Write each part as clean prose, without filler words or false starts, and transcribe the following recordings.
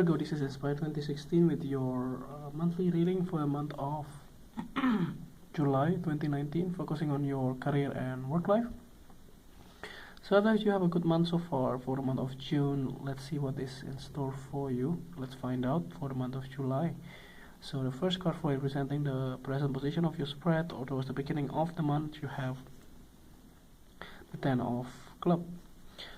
Virgo, this is Inspire 2016 with your monthly reading for the month of July 2019, focusing on your career and work life. So I thought you have a good month so far for the month of June. Let's see what is in store for you. Let's find out for the month of July. So the first card for representing the present position of your spread, or towards the beginning of the month, you have the Ten of Club.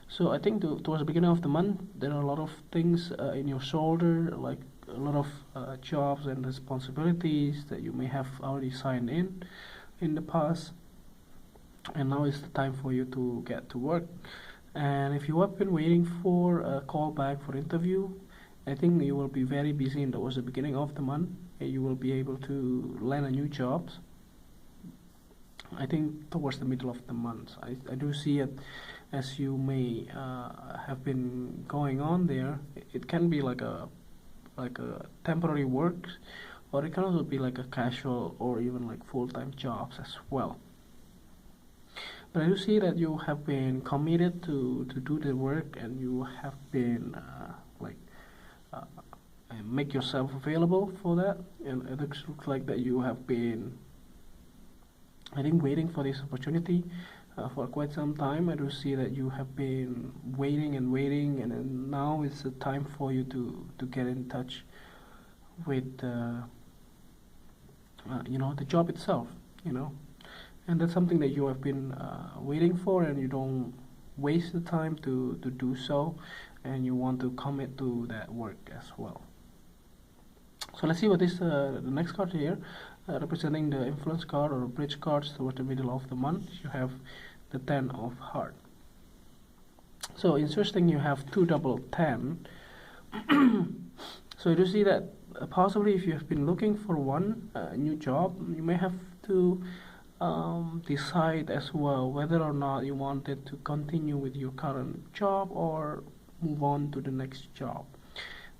So I think towards the beginning of the month, there are a lot of things in your shoulder, like a lot of jobs and responsibilities that you may have already signed in the past, and now is the time for you to get to work. And if you have been waiting for a call back for interview, I think you will be very busy towards the beginning of the month, and you will be able to land a new job. I think towards the middle of the month, I do see it as you may have been going on there. It can be like a temporary work, or it can also be like a casual or even like full-time jobs as well. But I do see that you have been committed to do the work, and you have been make yourself available for that, and it looks like that you have been, I think, waiting for this opportunity for quite some time. I do see that you have been waiting and waiting, and then now is the time for you to get in touch with the job itself, and that's something that you have been waiting for, and you don't waste the time to do so, and you want to commit to that work as well. So let's see what is the next card here, representing the influence card or bridge cards towards the middle of the month. You have the Ten of Hearts. So interesting, you have two double 10. So you do see that possibly if you have been looking for one new job, you may have to decide as well whether or not you wanted to continue with your current job or move on to the next job.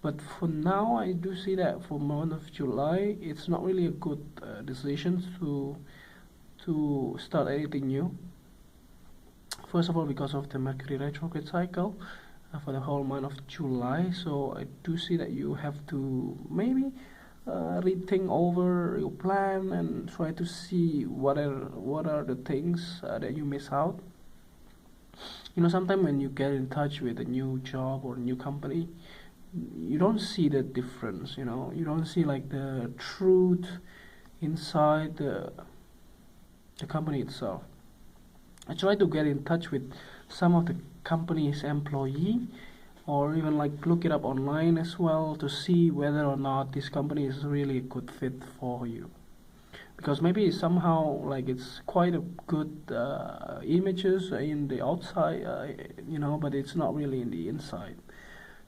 But for now, I do see that for month of July, it's not really a good decision to start anything new. First of all, because of the Mercury retrograde cycle for the whole month of July. So I do see that you have to maybe rethink over your plan and try to see what are the things that you miss out. Sometimes when you get in touch with a new job or a new company, you don't see the difference. You don't see like the truth inside the company itself. I try to get in touch with some of the company's employee, or even like look it up online as well, to see whether or not this company is really a good fit for you, because maybe somehow like it's quite a good images in the outside, but it's not really in the inside.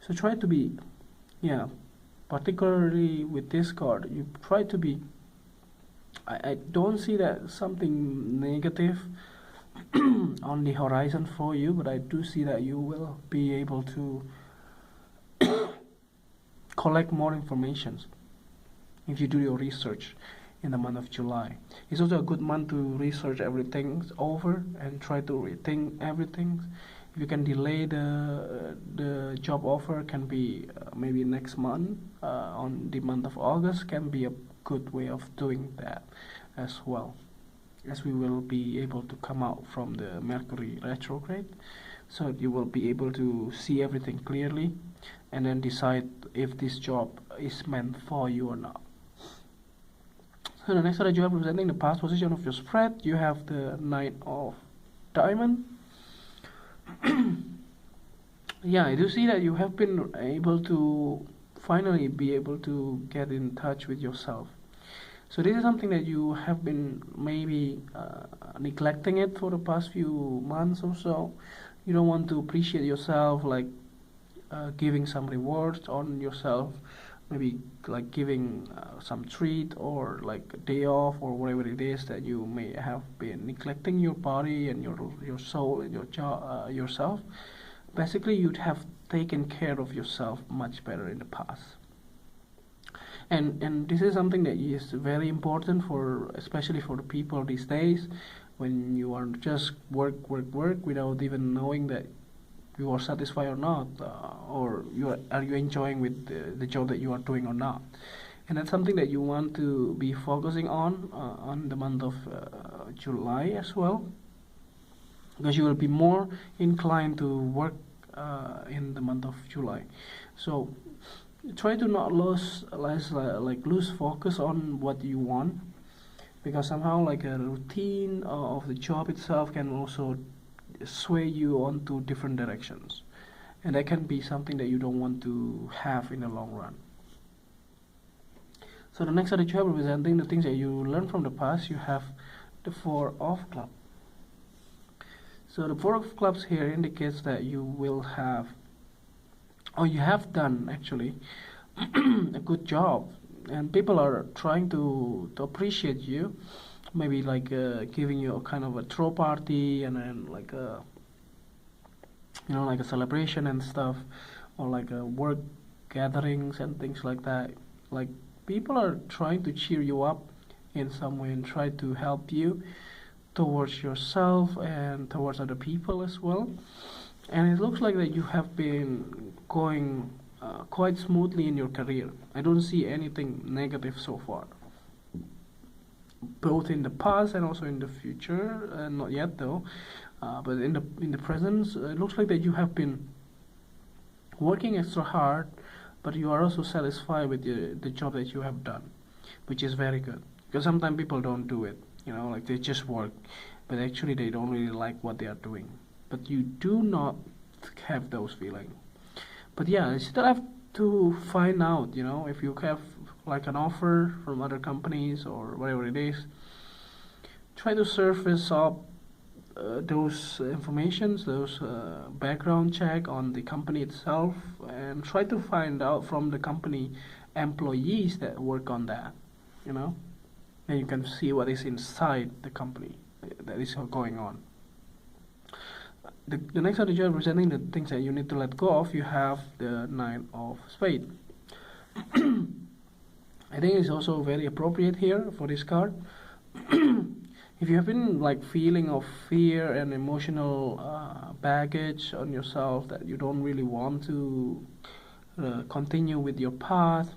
So try to be, particularly with this card, you try to be, I don't see that something negative on the horizon for you, but I do see that you will be able to collect more information if you do your research in the month of July. It's also a good month to research everything over and try to rethink everything. If you can delay the job offer, can be maybe next month, on the month of August, can be a good way of doing that as well, as we will be able to come out from the Mercury retrograde, so you will be able to see everything clearly and then decide if this job is meant for you or not. So the next card that you have representing the past position of your spread, you have the Knight of Diamond. I do see that you have been able to finally be able to get in touch with yourself. So this is something that you have been maybe neglecting it for the past few months or so. You don't want to appreciate yourself, like giving some rewards on yourself, maybe like giving some treat or like a day off or whatever it is that you may have been neglecting your body and your soul and yourself. Basically, you'd have taken care of yourself much better in the past. And this is something that is very important especially for the people these days, when you are just work without even knowing that you are satisfied or not, or are you enjoying with the job that you are doing or not. And that's something that you want to be focusing on the month of July as well, because you will be more inclined to work in the month of July. So try to not lose focus on what you want, because somehow like a routine of the job itself can also sway you onto different directions, and that can be something that you don't want to have in the long run. So the next card that you have representing the things that you learned from the past, you have the Four of Clubs. So the Four of Clubs here indicates that you will have, or you have done actually, a good job, and people are trying to appreciate you, maybe like giving you a kind of a throw party, and then like a like a celebration and stuff, or like a work gatherings and things like that. Like people are trying to cheer you up in some way and try to help you towards yourself and towards other people as well. And it looks like that you have been going quite smoothly in your career. I don't see anything negative so far, both in the past and also in the future. Not yet though, but in the present, it looks like that you have been working extra hard, but you are also satisfied with the job that you have done, which is very good. Because sometimes people don't do it, like they just work, but actually they don't really like what they are doing. But you do not have those feelings. But yeah, you still have to find out, if you have like an offer from other companies or whatever it is. Try to surface up those informations, those background check on the company itself, and try to find out from the company employees that work on that, and you can see what is inside the company that is going on. The next card that you are presenting the things that you need to let go of, you have the Nine of Spades. I think it's also very appropriate here for this card. If you have been like feeling of fear and emotional baggage on yourself that you don't really want to continue with your path,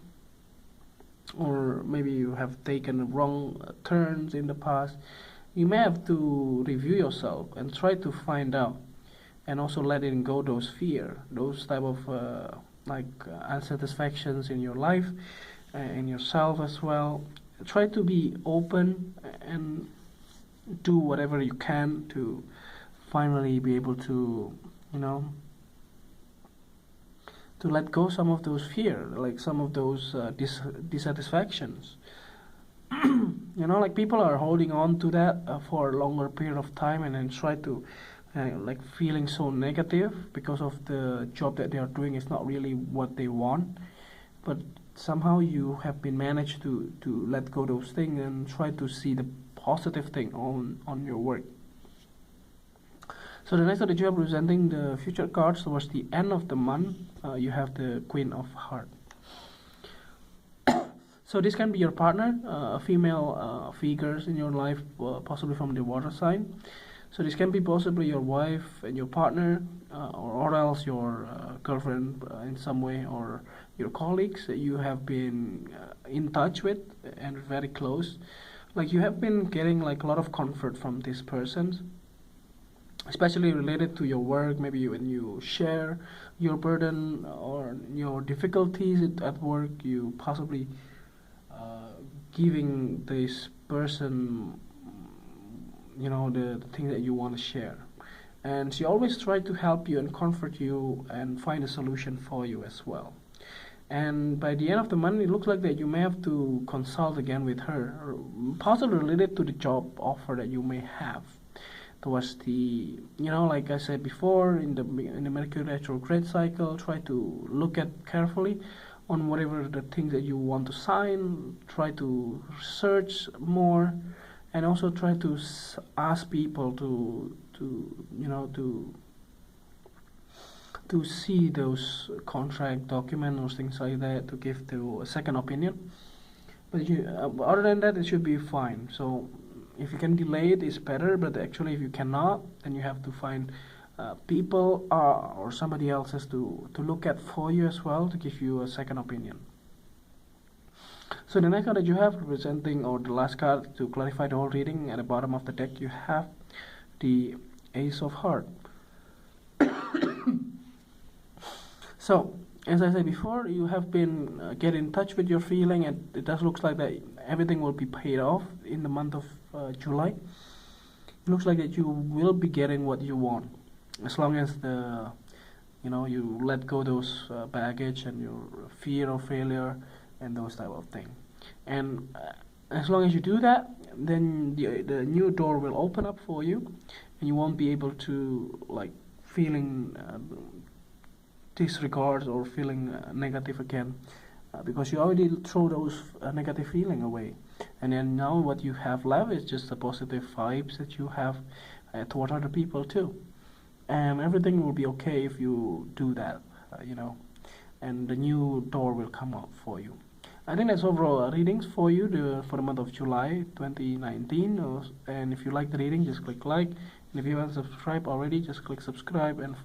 or maybe you have taken wrong turns in the past, you may have to review yourself and try to find out, and also letting go those fear, those type of unsatisfactions in your life, in yourself as well. Try to be open and do whatever you can to finally be able to to let go some of those fear, like some of those dissatisfactions. Like people are holding on to that for a longer period of time, and then try to like feeling so negative because of the job that they are doing is not really what they want. But somehow you have been managed to let go those things and try to see the positive thing on your work. So the next that you are presenting the future cards towards the end of the month, you have the Queen of Hearts. So this can be your partner, female figures in your life, possibly from the water sign. So this can be possibly your wife and your partner, or else your girlfriend in some way, or your colleagues that you have been in touch with and very close. Like you have been getting like a lot of comfort from this person, especially related to your work. Maybe when you share your burden or your difficulties at work, you possibly giving this person the thing that you want to share, and she always try to help you and comfort you and find a solution for you as well. And by the end of the month, it looks like that you may have to consult again with her, or possibly related to the job offer that you may have towards the, like I said before, in the Mercury retrograde cycle. Try to look at carefully on whatever the things that you want to sign. Try to research more, and also try to ask people to see those contract documents or things like that, to give to a second opinion. But other than that, it should be fine. So if you can delay it, it's better. But actually, if you cannot, then you have to find people or somebody else has to look at for you as well, to give you a second opinion. So the next card that you have representing, or the last card to clarify the whole reading, at the bottom of the deck you have the Ace of Hearts. So as I said before, you have been getting in touch with your feeling, and it does look like that everything will be paid off in the month of July. It looks like that you will be getting what you want, as long as you let go those baggage and your fear of failure and those type of thing. And as long as you do that, then the new door will open up for you, and you won't be able to feeling disregard or feeling negative again, because you already throw those negative feeling away. And then now what you have left is just the positive vibes that you have toward other people too. And everything will be okay if you do that, and the new door will come up for you. I think that's overall readings for you for the month of July 2019. And if you like the reading, just click like. And if you haven't subscribed already, just click subscribe and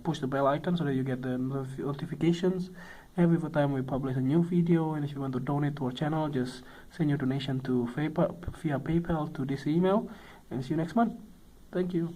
push the bell icon so that you get the notifications every time we publish a new video. And if you want to donate to our channel, just send your donation to via PayPal to this email. And see you next month. Thank you.